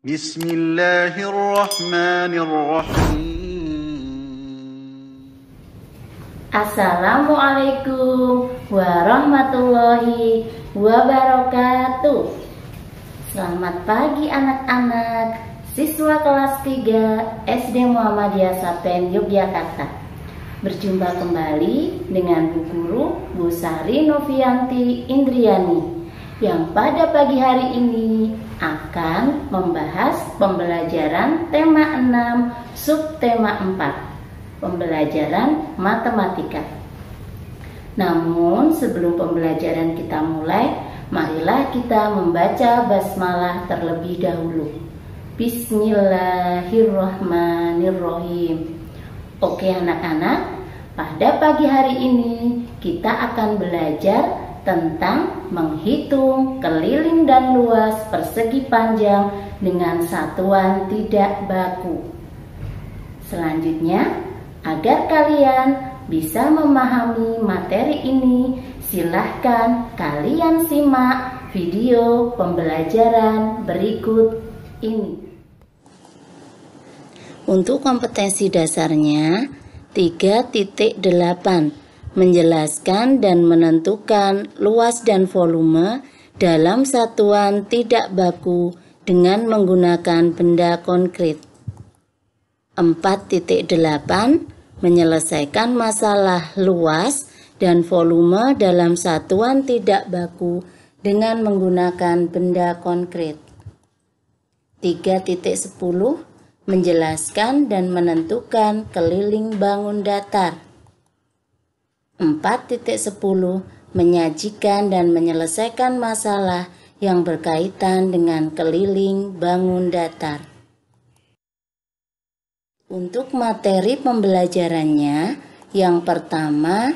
Bismillahirrahmanirrahim. Assalamualaikum warahmatullahi wabarakatuh. Selamat pagi anak-anak siswa kelas 3 SD Muhammadiyah Sapen Yogyakarta. Berjumpa kembali dengan Bu Guru Bu Sari Novianti Indriani yang pada pagi hari ini akan membahas pembelajaran tema 6 subtema 4, pembelajaran matematika. Namun sebelum pembelajaran kita mulai, marilah kita membaca basmalah terlebih dahulu. Bismillahirrahmanirrahim. Oke anak-anak, pada pagi hari ini kita akan belajar tentang menghitung keliling dan luas persegi panjang dengan satuan tidak baku. Selanjutnya, agar kalian bisa memahami materi ini, silahkan kalian simak video pembelajaran berikut ini. Untuk kompetensi dasarnya 3.8 menjelaskan dan menentukan luas dan volume dalam satuan tidak baku dengan menggunakan benda konkret. 4.8 menyelesaikan masalah luas dan volume dalam satuan tidak baku dengan menggunakan benda konkret. 3.10 menjelaskan dan menentukan keliling bangun datar. 4.10 menyajikan dan menyelesaikan masalah yang berkaitan dengan keliling bangun datar. Untuk materi pembelajarannya, yang pertama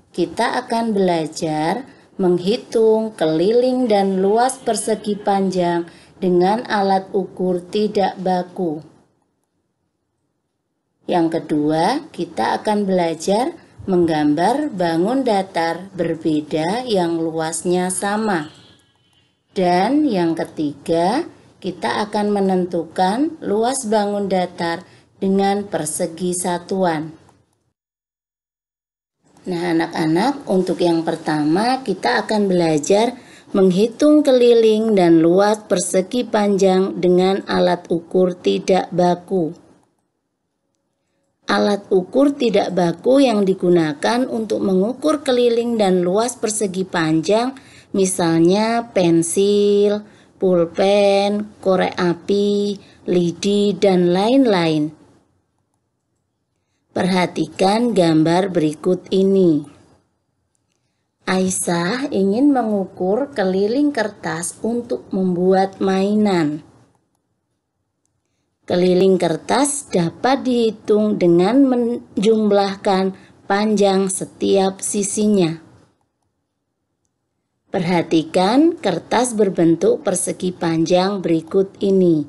kita akan belajar menghitung keliling dan luas persegi panjang dengan alat ukur tidak baku. Yang kedua, kita akan belajar menggambar bangun datar berbeda yang luasnya sama. Dan yang ketiga, kita akan menentukan luas bangun datar dengan persegi satuan. Nah, anak-anak, untuk yang pertama kita akan belajar menghitung keliling dan luas persegi panjang dengan alat ukur tidak baku. Alat ukur tidak baku yang digunakan untuk mengukur keliling dan luas persegi panjang, misalnya pensil, pulpen, korek api, lidi, dan lain-lain. Perhatikan gambar berikut ini. Aisyah ingin mengukur keliling kertas untuk membuat mainan. Keliling kertas dapat dihitung dengan menjumlahkan panjang setiap sisinya. Perhatikan kertas berbentuk persegi panjang berikut ini.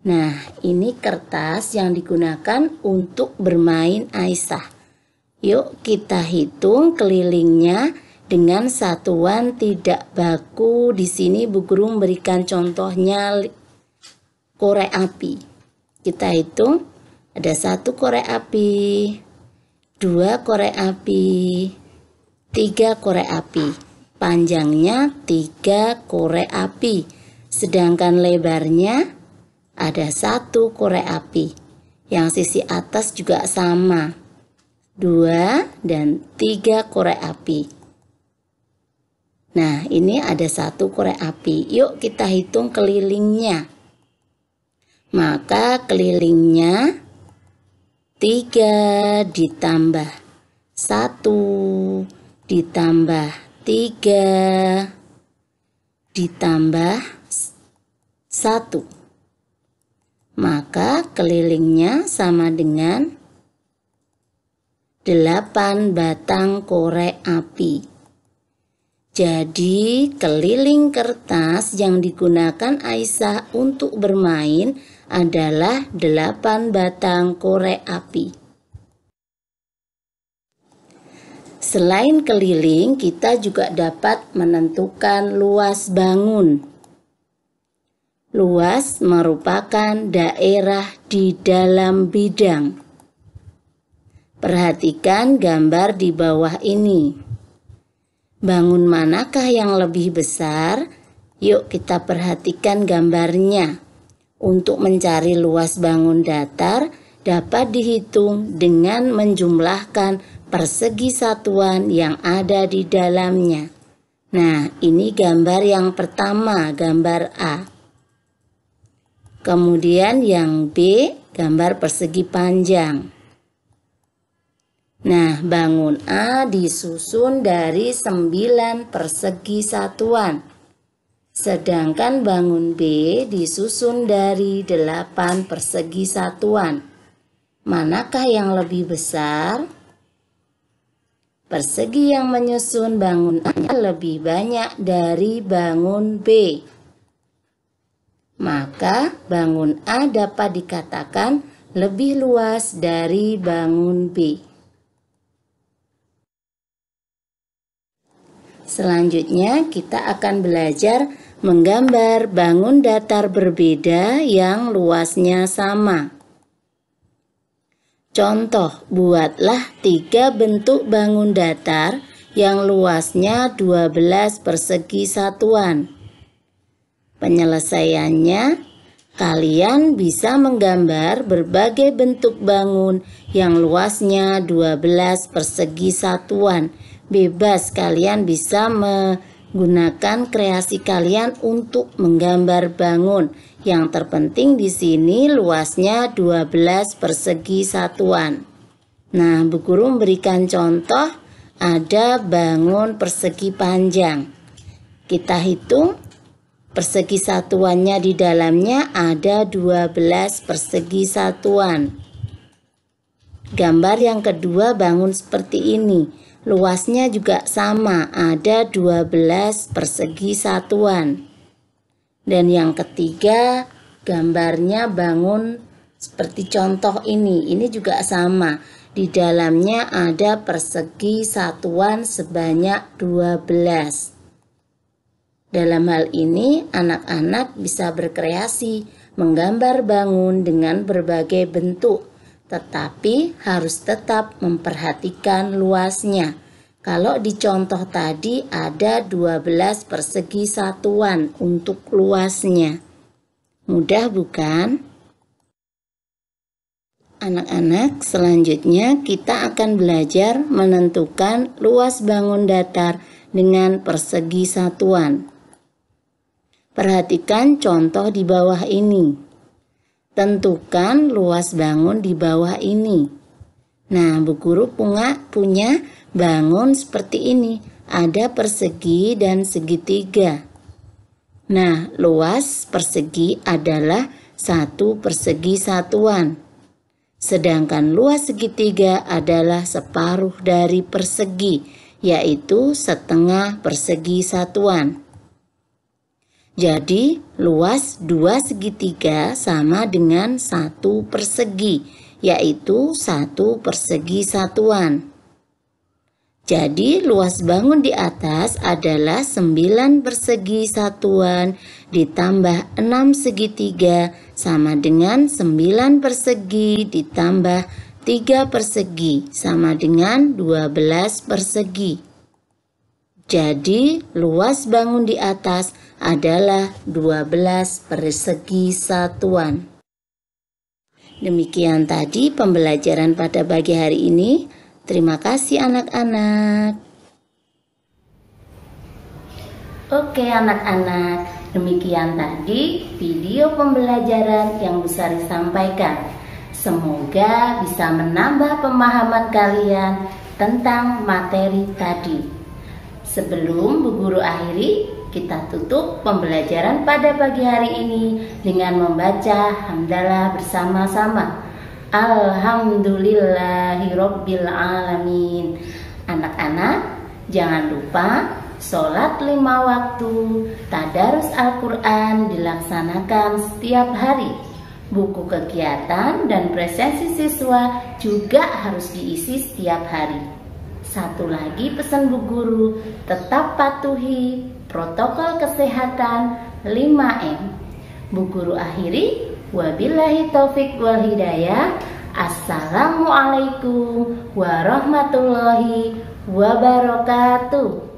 Nah, ini kertas yang digunakan untuk bermain Aisyah. Yuk kita hitung kelilingnya dengan satuan tidak baku. Di sini Bu Guru memberikan contohnya korek api. Kita hitung, ada 1 korek api, 2 korek api, 3 korek api. Panjangnya 3 korek api, sedangkan lebarnya ada 1 korek api. Yang sisi atas juga sama, 2 dan 3 korek api. Nah, ini ada 1 korek api. Yuk kita hitung kelilingnya. Maka kelilingnya 3 ditambah 1 ditambah 3 ditambah 1. Maka kelilingnya sama dengan 8 batang korek api. Jadi keliling kertas yang digunakan Aisyah untuk bermain adalah 8 batang korek api. Selain keliling, kita juga dapat menentukan luas bangun. Luas merupakan daerah di dalam bidang. Perhatikan gambar di bawah ini. Bangun manakah yang lebih besar? Yuk kita perhatikan gambarnya. Untuk mencari luas bangun datar dapat dihitung dengan menjumlahkan persegi satuan yang ada di dalamnya. Nah, ini gambar yang pertama, gambar A. Kemudian yang B, gambar persegi panjang. Nah, bangun A disusun dari 9 persegi satuan. Sedangkan bangun B disusun dari 8 persegi satuan. Manakah yang lebih besar? Persegi yang menyusun bangun A lebih banyak dari bangun B. Maka bangun A dapat dikatakan lebih luas dari bangun B. Selanjutnya kita akan belajar menggambar bangun datar berbeda yang luasnya sama. Contoh, buatlah 3 bentuk bangun datar yang luasnya 12 persegi satuan. Penyelesaiannya, kalian bisa menggambar berbagai bentuk bangun yang luasnya 12 persegi satuan. Bebas, kalian bisa menggunakan kreasi kalian untuk menggambar bangun. Yang terpenting di sini luasnya 12 persegi satuan. Nah, Bu Guru memberikan contoh, ada bangun persegi panjang. Kita hitung. Persegi satuannya di dalamnya ada 12 persegi satuan. Gambar yang kedua bangun seperti ini. Luasnya juga sama, ada 12 persegi satuan. Dan yang ketiga, gambarnya bangun seperti contoh ini. Ini juga sama. Di dalamnya ada persegi satuan sebanyak 12. Dalam hal ini, anak-anak bisa berkreasi, menggambar bangun dengan berbagai bentuk, tetapi harus tetap memperhatikan luasnya. Kalau di contoh tadi ada 12 persegi satuan untuk luasnya. Mudah bukan? Anak-anak, selanjutnya kita akan belajar menentukan luas bangun datar dengan persegi satuan. Perhatikan contoh di bawah ini. Tentukan luas bangun di bawah ini. Nah, Bu Guru punya bangun seperti ini. Ada persegi dan segitiga. Nah, luas persegi adalah 1 persegi satuan. Sedangkan luas segitiga adalah separuh dari persegi, yaitu setengah persegi satuan. Jadi, luas 2 segitiga sama dengan 1 persegi, yaitu 1 persegi satuan. Jadi, luas bangun di atas adalah 9 persegi satuan ditambah 6 segitiga sama dengan 9 persegi ditambah 3 persegi sama dengan 12 persegi. Jadi, luas bangun di atas adalah 12 persegi satuan. Demikian tadi pembelajaran pada pagi hari ini. Terima kasih anak-anak. Oke anak-anak, demikian tadi video pembelajaran yang bisa disampaikan. Semoga bisa menambah pemahaman kalian tentang materi tadi. Sebelum Bu Guru akhiri, kita tutup pembelajaran pada pagi hari ini dengan membaca hamdalah bersama-sama. Alhamdulillahirabbil alamin. Anak-anak, jangan lupa sholat 5 waktu, tadarus Al-Quran dilaksanakan setiap hari. Buku kegiatan dan presensi siswa juga harus diisi setiap hari. Satu lagi pesan Bu Guru, tetap patuhi protokol kesehatan 5M. Bu Guru akhiri, wabillahi taufik wal hidayah. Assalamualaikum warahmatullahi wabarakatuh.